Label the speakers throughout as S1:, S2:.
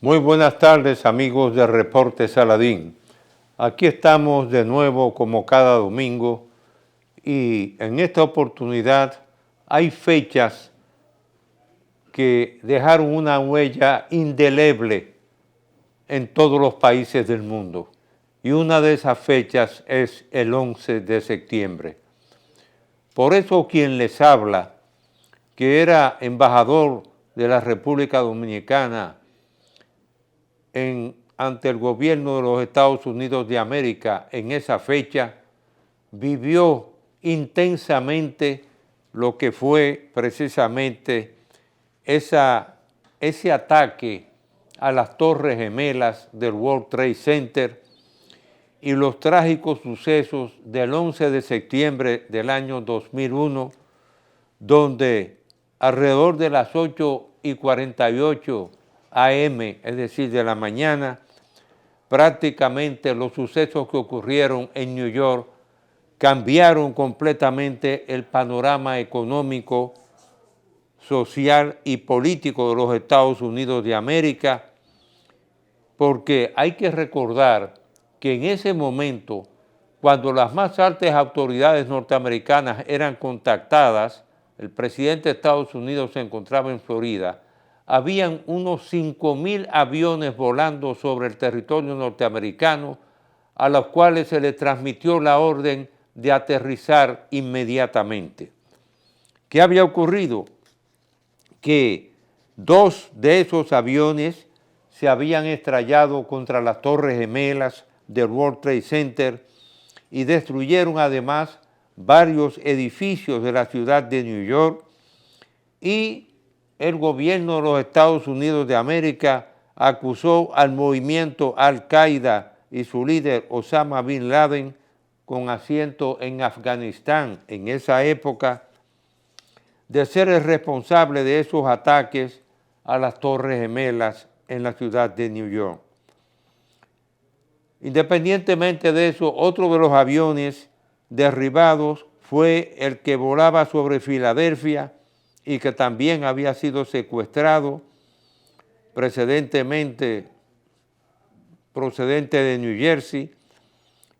S1: Muy buenas tardes, amigos de Reporte Saladín. Aquí estamos de nuevo como cada domingo y en esta oportunidad hay fechas que dejaron una huella indeleble en todos los países del mundo. Y una de esas fechas es el 11 de septiembre. Por eso quien les habla, que era embajador de la República Dominicana ante el gobierno de los Estados Unidos de América en esa fecha, vivió intensamente lo que fue precisamente ese ataque a las Torres Gemelas del World Trade Center y los trágicos sucesos del 11 de septiembre del año 2001, donde alrededor de las 8:48 AM, es decir, de la mañana, prácticamente los sucesos que ocurrieron en New York cambiaron completamente el panorama económico, social y político de los Estados Unidos de América, porque hay que recordar que en ese momento, cuando las más altas autoridades norteamericanas eran contactadas, el presidente de Estados Unidos se encontraba en Florida, habían unos 5,000 aviones volando sobre el territorio norteamericano, a los cuales se les transmitió la orden de aterrizar inmediatamente. ¿Qué había ocurrido? Que 2 de esos aviones se habían estrellado contra las Torres Gemelas del World Trade Center y destruyeron además varios edificios de la ciudad de New York, y el gobierno de los Estados Unidos de América acusó al movimiento Al-Qaeda y su líder Osama Bin Laden, con asiento en Afganistán en esa época, de ser el responsable de esos ataques a las Torres Gemelas en la ciudad de New York. Independientemente de eso, otro de los aviones derribados fue el que volaba sobre Filadelfia y que también había sido secuestrado precedentemente procedente de New Jersey,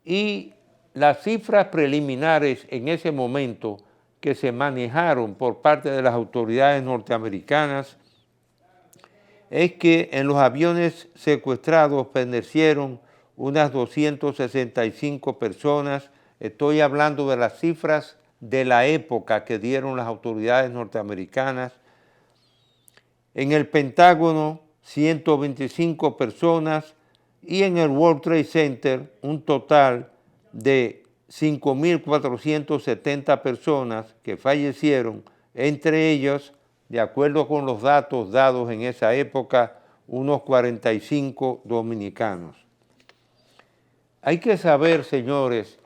S1: y las cifras preliminares en ese momento que se manejaron por parte de las autoridades norteamericanas es que en los aviones secuestrados perecieron unas 265 personas. Estoy hablando de las cifras de la época que dieron las autoridades norteamericanas. En el Pentágono, 125 personas, y en el World Trade Center un total de 5,470 personas que fallecieron, entre ellos, de acuerdo con los datos dados en esa época, unos 45 dominicanos. Hay que saber, señores,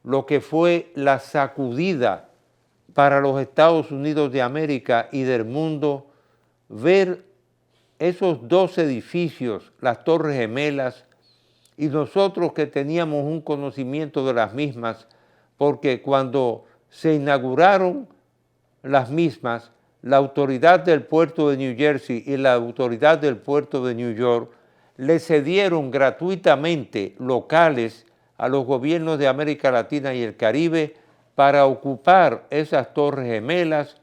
S1: lo que fue la sacudida para los Estados Unidos de América y del mundo, ver esos 2 edificios, las Torres Gemelas, y nosotros que teníamos un conocimiento de las mismas, porque cuando se inauguraron las mismas, la autoridad del puerto de New Jersey y la autoridad del puerto de New York le cedieron gratuitamente locales a los gobiernos de América Latina y el Caribe para ocupar esas Torres Gemelas,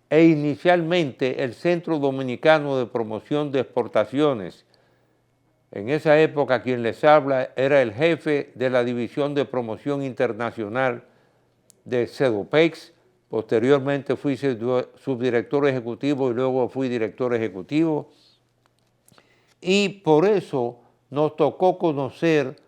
S1: e inicialmente el Centro Dominicano de Promoción de Exportaciones. En esa época quien les habla era el jefe de la División de Promoción Internacional de Sedopex. Posteriormente fui subdirector ejecutivo y luego fui director ejecutivo. Y por eso nos tocó conocer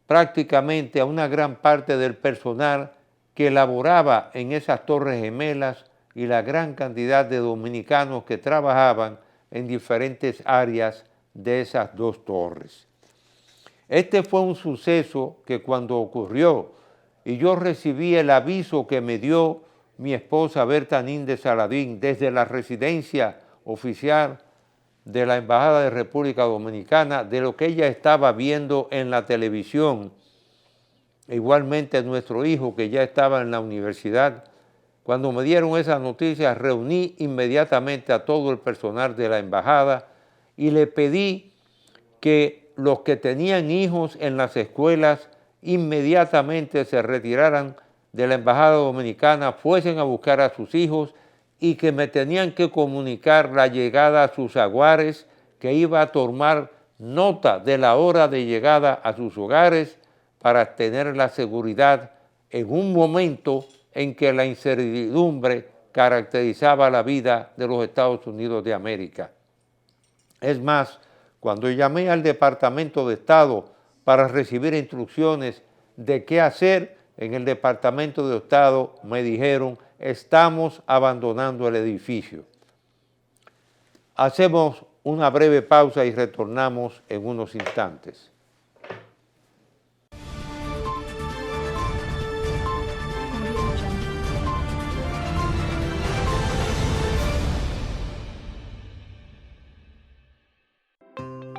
S1: prácticamente a una gran parte del personal que laboraba en esas Torres Gemelas y la gran cantidad de dominicanos que trabajaban en diferentes áreas de esas 2 torres. Este fue un suceso que cuando ocurrió y yo recibí el aviso que me dio mi esposa Berta Níndez Saladín desde la residencia oficial de la Embajada de República Dominicana, de lo que ella estaba viendo en la televisión, igualmente nuestro hijo que ya estaba en la universidad. Cuando me dieron esa noticia, reuní inmediatamente a todo el personal de la embajada y le pedí que los que tenían hijos en las escuelas inmediatamente se retiraran de la Embajada Dominicana, fuesen a buscar a sus hijos y que me tenían que comunicar la llegada a sus aguares, que iba a tomar nota de la hora de llegada a sus hogares para tener la seguridad en un momento en que la incertidumbre caracterizaba la vida de los Estados Unidos de América. Es más, cuando llamé al Departamento de Estado para recibir instrucciones de qué hacer, en el Departamento de Estado me dijeron: estamos abandonando el edificio. Hacemos una breve pausa y retornamos en unos instantes.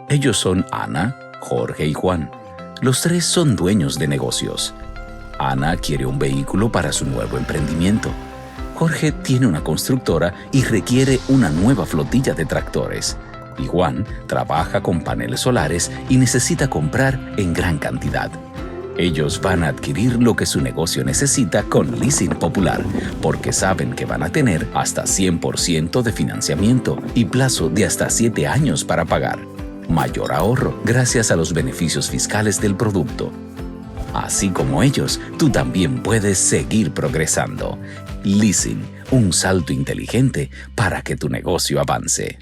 S2: Ellos son Ana, Jorge y Juan. Los tres son dueños de negocios. Ana quiere un vehículo para su nuevo emprendimiento. Jorge tiene una constructora y requiere una nueva flotilla de tractores. Y Juan trabaja con paneles solares y necesita comprar en gran cantidad. Ellos van a adquirir lo que su negocio necesita con Leasing Popular, porque saben que van a tener hasta 100% de financiamiento y plazo de hasta 7 años para pagar. Mayor ahorro gracias a los beneficios fiscales del producto. Así como ellos, tú también puedes seguir progresando. Leasing, un salto inteligente para que tu negocio avance.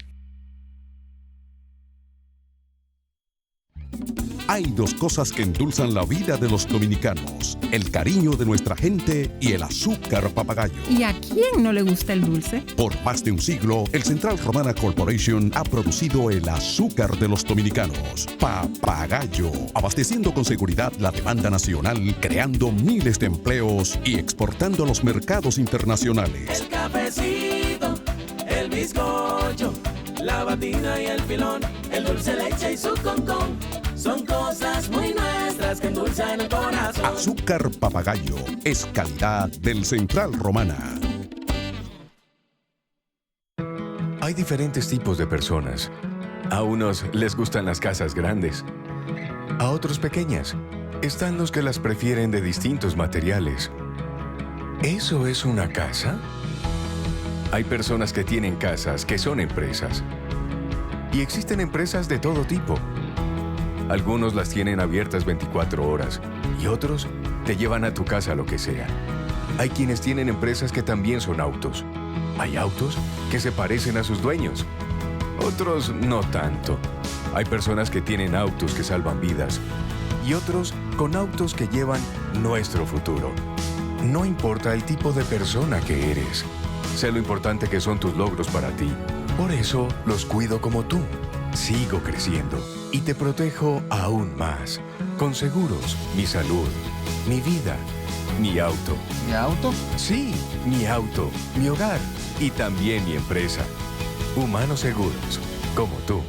S3: Hay dos cosas que endulzan la vida de los dominicanos: el cariño de nuestra gente y el azúcar papagayo.
S4: ¿Y a quién no le gusta el dulce?
S3: Por más de un siglo, el Central Romana Corporation ha producido el azúcar de los dominicanos, Papagayo, abasteciendo con seguridad la demanda nacional, creando miles de empleos y exportando a los mercados internacionales.
S5: El cafecito, el bizcocho, la batina y el filón, el dulce leche y su concón, son cosas muy nuestras que endulzan el corazón.
S3: Azúcar Papagayo es calidad del Central Romana.
S6: Hay diferentes tipos de personas. A unos les gustan las casas grandes, a otros pequeñas. Están los que las prefieren de distintos materiales. ¿Eso es una casa? Hay personas que tienen casas que son empresas. Y existen empresas de todo tipo. Algunos las tienen abiertas 24 horas y otros te llevan a tu casa lo que sea. Hay quienes tienen empresas que también son autos. Hay autos que se parecen a sus dueños. Otros no tanto. Hay personas que tienen autos que salvan vidas y otros con autos que llevan nuestro futuro. No importa el tipo de persona que eres. Sé lo importante que son tus logros para ti. Por eso los cuido como tú. Sigo creciendo y te protejo aún más. Con seguros, mi salud, mi vida, mi auto.
S7: ¿Mi auto?
S6: Sí, mi auto, mi hogar y también mi empresa. Humanos Seguros, como tú.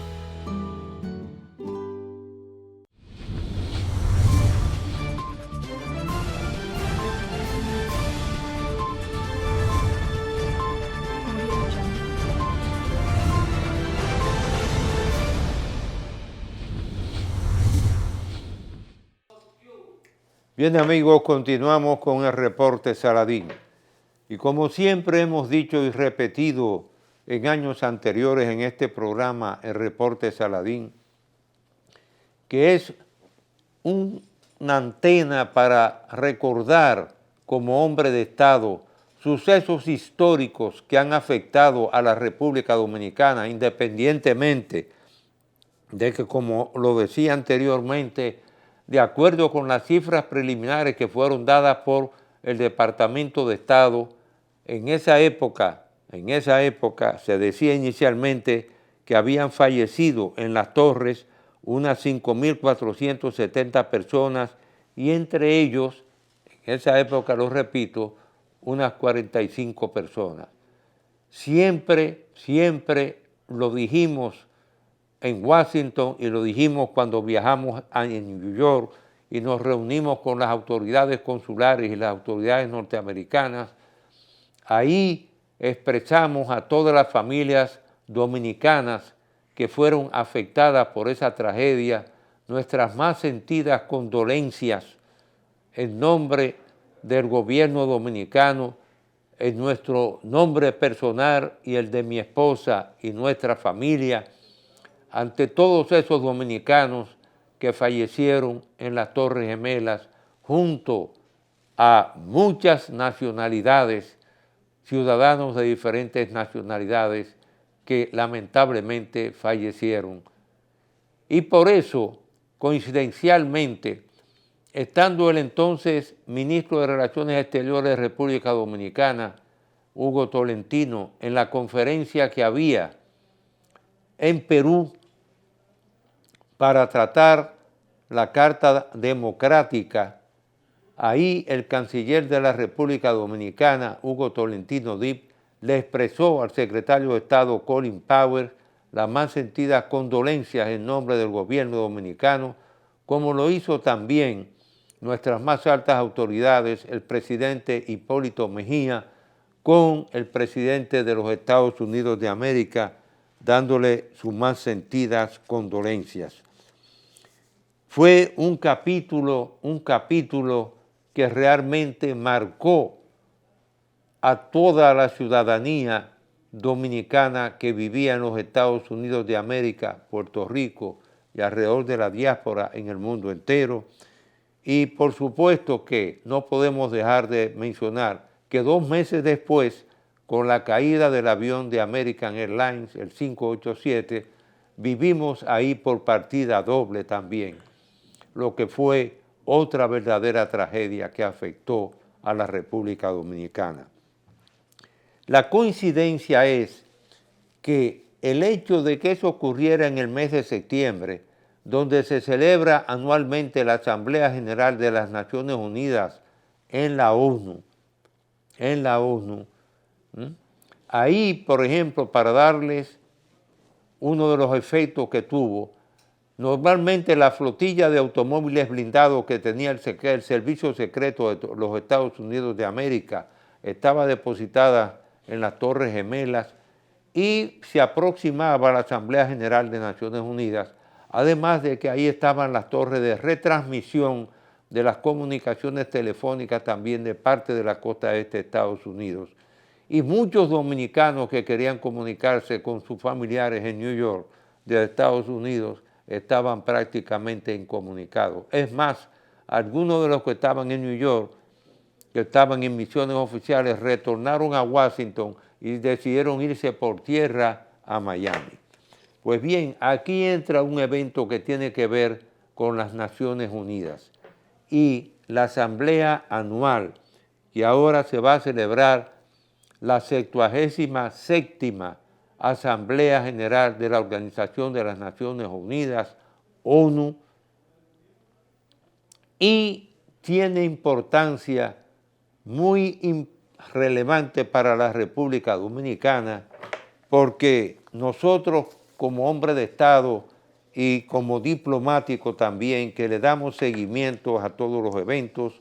S1: Bien amigos, continuamos con el reporte Saladín. Y como siempre hemos dicho y repetido en años anteriores en este programa, el reporte Saladín, que es una antena para recordar como hombre de Estado sucesos históricos que han afectado a la República Dominicana, independientemente de que, como lo decía anteriormente, de acuerdo con las cifras preliminares que fueron dadas por el Departamento de Estado, en esa época se decía inicialmente que habían fallecido en las torres unas 5.470 personas y entre ellos, en esa época, lo repito, unas 45 personas. Siempre lo dijimos en Washington y lo dijimos cuando viajamos a New York y nos reunimos con las autoridades consulares y las autoridades norteamericanas. Ahí expresamos a todas las familias dominicanas que fueron afectadas por esa tragedia, nuestras más sentidas condolencias en nombre del gobierno dominicano, en nuestro nombre personal y el de mi esposa y nuestra familia, ante todos esos dominicanos que fallecieron en las Torres Gemelas, junto a muchas nacionalidades, ciudadanos de diferentes nacionalidades que lamentablemente fallecieron. Y por eso, coincidencialmente, estando el entonces ministro de Relaciones Exteriores de República Dominicana, Hugo Tolentino, en la conferencia que había en Perú para tratar la Carta Democrática, ahí el canciller de la República Dominicana, Hugo Tolentino Dipp, le expresó al secretario de Estado Colin Powell las más sentidas condolencias en nombre del gobierno dominicano, como lo hizo también nuestras más altas autoridades, el presidente Hipólito Mejía, con el presidente de los Estados Unidos de América, dándole sus más sentidas condolencias. Fue un capítulo que realmente marcó a toda la ciudadanía dominicana que vivía en los Estados Unidos de América, Puerto Rico y alrededor de la diáspora en el mundo entero. Y por supuesto que no podemos dejar de mencionar que 2 meses después, con la caída del avión de American Airlines, el 587, vivimos ahí por partida doble también, lo que fue otra verdadera tragedia que afectó a la República Dominicana. La coincidencia es que el hecho de que eso ocurriera en el mes de septiembre, donde se celebra anualmente la Asamblea General de las Naciones Unidas en la ONU, ahí, por ejemplo, para darles uno de los efectos que tuvo, normalmente la flotilla de automóviles blindados que tenía el Servicio Secreto de los Estados Unidos de América estaba depositada en las Torres Gemelas y se aproximaba a la Asamblea General de Naciones Unidas, además de que ahí estaban las torres de retransmisión de las comunicaciones telefónicas también de parte de la costa este de Estados Unidos. Y muchos dominicanos que querían comunicarse con sus familiares en New York, de Estados Unidos, estaban prácticamente incomunicados. Es más, algunos de los que estaban en New York, que estaban en misiones oficiales, retornaron a Washington y decidieron irse por tierra a Miami. Pues bien, aquí entra un evento que tiene que ver con las Naciones Unidas y la Asamblea Anual, que ahora se va a celebrar la 77ª Asamblea General de la Organización de las Naciones Unidas, ONU, y tiene importancia muy relevante para la República Dominicana, porque nosotros como hombre de Estado y como diplomático también, que le damos seguimiento a todos los eventos,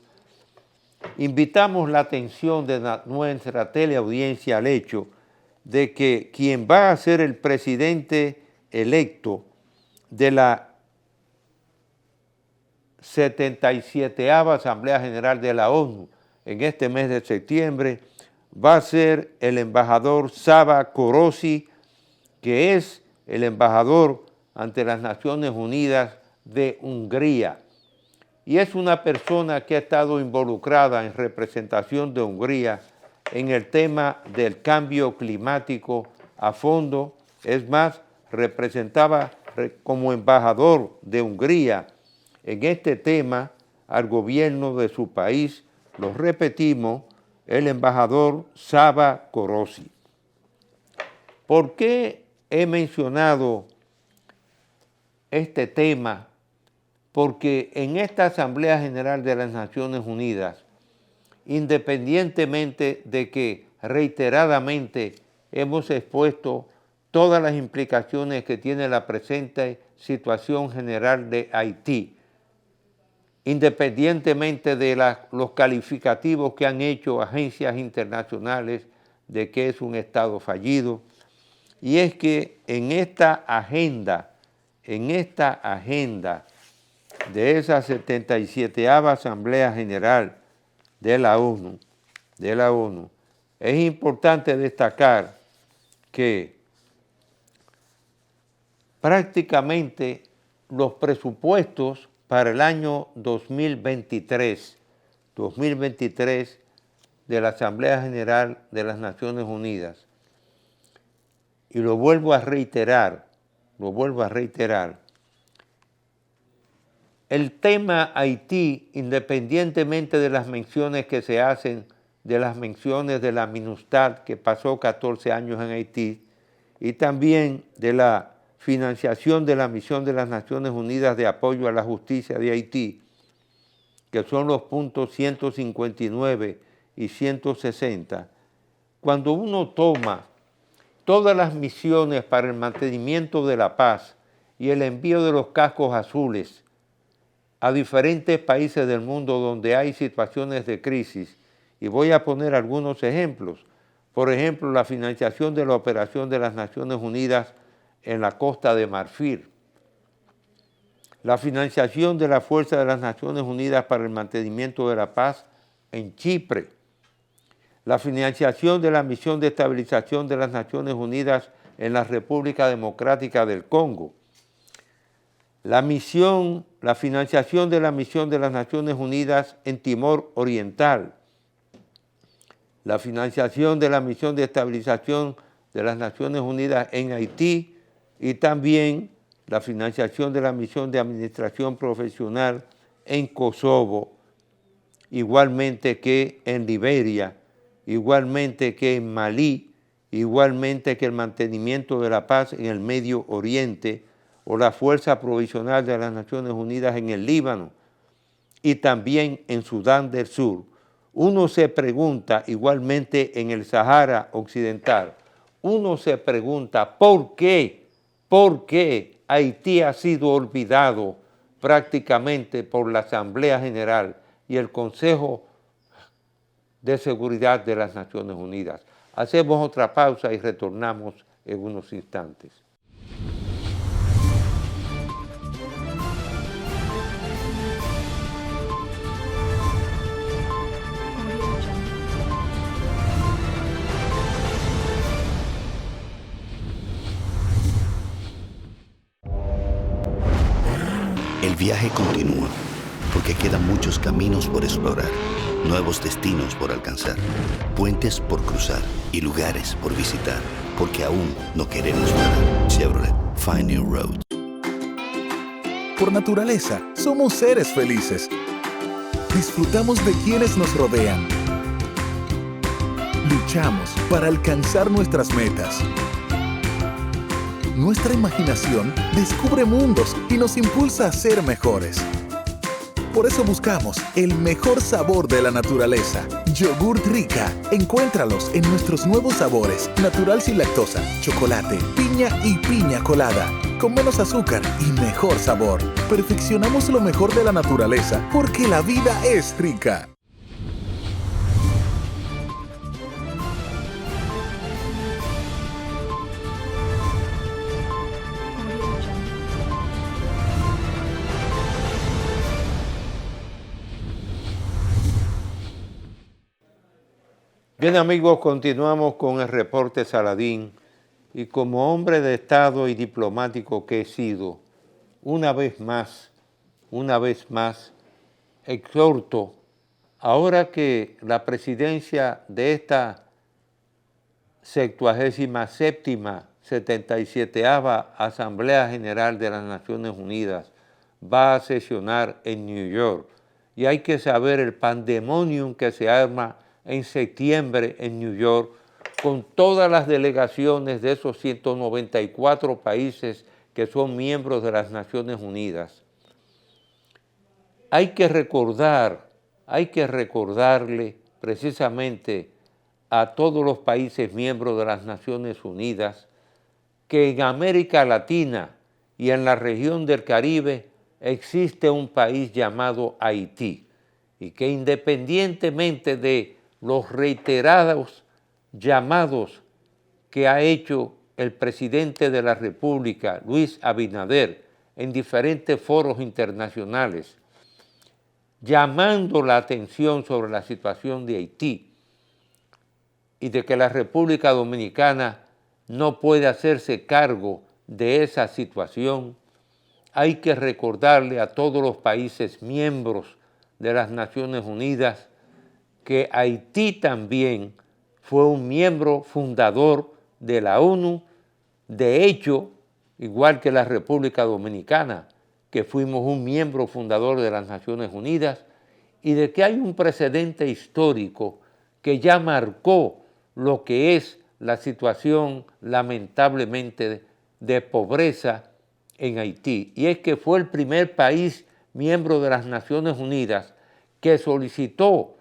S1: invitamos la atención de nuestra teleaudiencia al hecho de que quien va a ser el presidente electo de la 77ª Asamblea General de la ONU en este mes de septiembre va a ser el embajador Csaba Kőrösi, que es el embajador ante las Naciones Unidas de Hungría. Y es una persona que ha estado involucrada en representación de Hungría en el tema del cambio climático a fondo. Es más, representaba como embajador de Hungría en este tema al gobierno de su país, lo repetimos, el embajador Csaba Kőrösi. ¿Por qué he mencionado este tema? Porque en esta Asamblea General de las Naciones Unidas, independientemente de que reiteradamente hemos expuesto todas las implicaciones que tiene la presente situación general de Haití, independientemente de los calificativos que han hecho agencias internacionales de que es un Estado fallido, y es que en esta agenda de esa 77ª Asamblea General de la ONU, es importante destacar que prácticamente los presupuestos para el año 2023 de la Asamblea General de las Naciones Unidas, y lo vuelvo a reiterar, el tema Haití, independientemente de las menciones que se hacen, de las menciones de la MINUSTAH, que pasó 14 años en Haití, y también de la financiación de la Misión de las Naciones Unidas de Apoyo a la Justicia de Haití, que son los puntos 159 y 160, cuando uno toma todas las misiones para el mantenimiento de la paz y el envío de los cascos azules a diferentes países del mundo donde hay situaciones de crisis, y voy a poner algunos ejemplos. Por ejemplo, la financiación de la operación de las Naciones Unidas en la Costa de Marfil, la financiación de la Fuerza de las Naciones Unidas para el mantenimiento de la paz en Chipre, la financiación de la Misión de Estabilización de las Naciones Unidas en la República Democrática del Congo, la financiación de la Misión de las Naciones Unidas en Timor Oriental, la financiación de la Misión de Estabilización de las Naciones Unidas en Haití y también la financiación de la Misión de Administración Profesional en Kosovo, igualmente que en Liberia, igualmente que en Malí, igualmente que el mantenimiento de la paz en el Medio Oriente o la Fuerza Provisional de las Naciones Unidas en el Líbano y también en Sudán del Sur. Uno se pregunta, igualmente en el Sahara Occidental, uno se pregunta ¿por qué Haití ha sido olvidado prácticamente por la Asamblea General y el Consejo de Seguridad de las Naciones Unidas? Hacemos otra pausa y retornamos en unos instantes.
S7: El viaje continúa, porque quedan muchos caminos por explorar, nuevos destinos por alcanzar, puentes por cruzar y lugares por visitar, porque aún no queremos parar. Chevrolet, Find New Road.
S8: Por naturaleza, somos seres felices. Disfrutamos de quienes nos rodean. Luchamos para alcanzar nuestras metas. Nuestra imaginación descubre mundos y nos impulsa a ser mejores. Por eso buscamos el mejor sabor de la naturaleza. Yogurt Rica. Encuéntralos en nuestros nuevos sabores: natural sin lactosa, chocolate, piña y piña colada. Con menos azúcar y mejor sabor. Perfeccionamos lo mejor de la naturaleza porque la vida es rica.
S1: Bien amigos, continuamos con el reporte Saladín y como hombre de Estado y diplomático que he sido, una vez más, exhorto, ahora que la presidencia de esta 77ª Asamblea General de las Naciones Unidas va a sesionar en New York y hay que saber el pandemonium que se arma en septiembre en New York, con todas las delegaciones de esos 194 países que son miembros de las Naciones Unidas. Hay que recordarle precisamente a todos los países miembros de las Naciones Unidas que en América Latina y en la región del Caribe existe un país llamado Haití y que independientemente de los reiterados llamados que ha hecho el presidente de la República, Luis Abinader, en diferentes foros internacionales, llamando la atención sobre la situación de Haití y de que la República Dominicana no puede hacerse cargo de esa situación, hay que recordarle a todos los países miembros de las Naciones Unidas que Haití también fue un miembro fundador de la ONU, de hecho, igual que la República Dominicana, que fuimos un miembro fundador de las Naciones Unidas, y de que hay un precedente histórico que ya marcó lo que es la situación lamentablemente de pobreza en Haití, y es que fue el primer país miembro de las Naciones Unidas que solicitó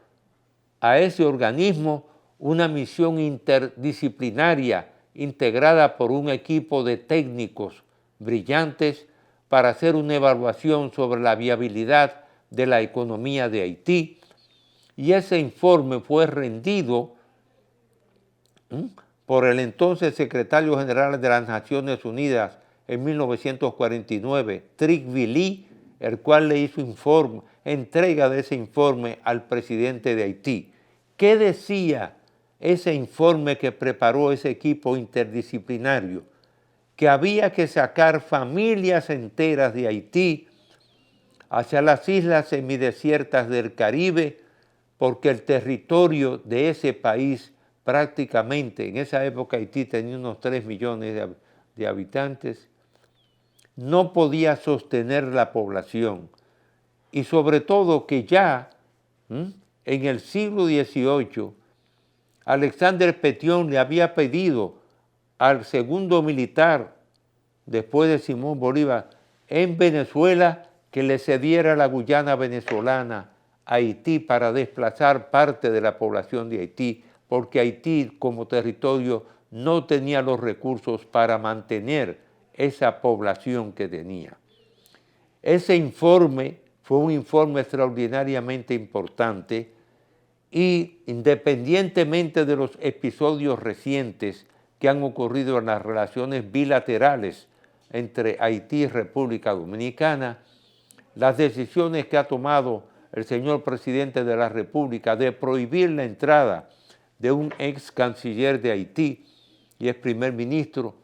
S1: a ese organismo una misión interdisciplinaria integrada por un equipo de técnicos brillantes para hacer una evaluación sobre la viabilidad de la economía de Haití, y ese informe fue rendido por el entonces secretario general de las Naciones Unidas en 1949, Tocqueville, el cual le hizo entrega de ese informe al presidente de Haití. ¿Qué decía ese informe que preparó ese equipo interdisciplinario? Que había que sacar familias enteras de Haití hacia las islas semidesiertas del Caribe, porque el territorio de ese país prácticamente, en esa época Haití tenía unos 3 millones de habitantes, no podía sostener la población, y sobre todo que ya en el siglo XVIII Alexander Pétion le había pedido al segundo militar después de Simón Bolívar en Venezuela que le cediera la Guyana venezolana a Haití para desplazar parte de la población de Haití, porque Haití como territorio no tenía los recursos para mantener esa población que tenía. Ese informe fue un informe extraordinariamente importante y independientemente de los episodios recientes que han ocurrido en las relaciones bilaterales entre Haití y República Dominicana, las decisiones que ha tomado el señor presidente de la República de prohibir la entrada de un ex canciller de Haití y ex primer ministro,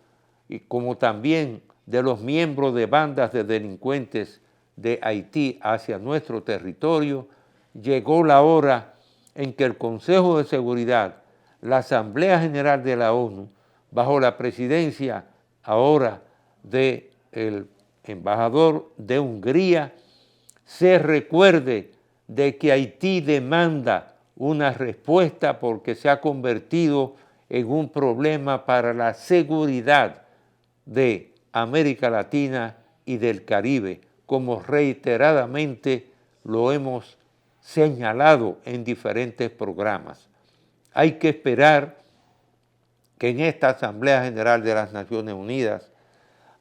S1: y como también de los miembros de bandas de delincuentes de Haití hacia nuestro territorio, llegó la hora en que el Consejo de Seguridad, la Asamblea General de la ONU, bajo la presidencia ahora del embajador de Hungría, se recuerde de que Haití demanda una respuesta porque se ha convertido en un problema para la seguridad de América Latina y del Caribe, como reiteradamente lo hemos señalado en diferentes programas. Hay que esperar que en esta Asamblea General de las Naciones Unidas,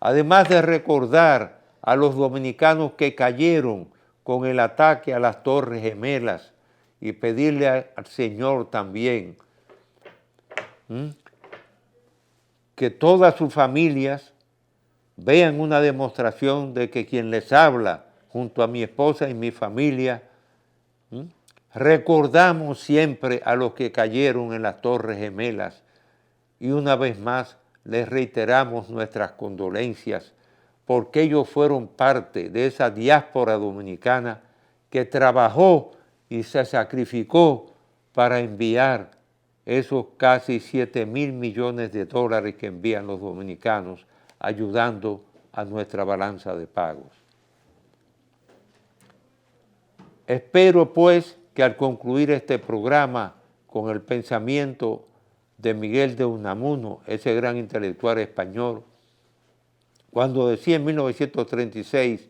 S1: además de recordar a los dominicanos que cayeron con el ataque a las Torres Gemelas y pedirle al Señor también que todas sus familias vean una demostración de que quien les habla junto a mi esposa y mi familia, recordamos siempre a los que cayeron en las Torres Gemelas y una vez más les reiteramos nuestras condolencias porque ellos fueron parte de esa diáspora dominicana que trabajó y se sacrificó para enviar esos casi 7.000 millones de dólares que envían los dominicanos ayudando a nuestra balanza de pagos. Espero pues que al concluir este programa con el pensamiento de Miguel de Unamuno, ese gran intelectual español, cuando decía en 1936,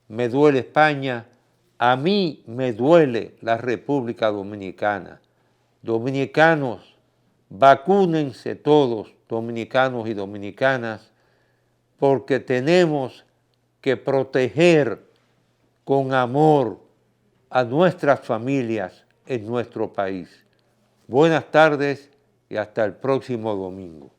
S1: me duele España, a mí me duele la República Dominicana. Dominicanos, vacúnense todos, dominicanos y dominicanas, porque tenemos que proteger con amor a nuestras familias en nuestro país. Buenas tardes y hasta el próximo domingo.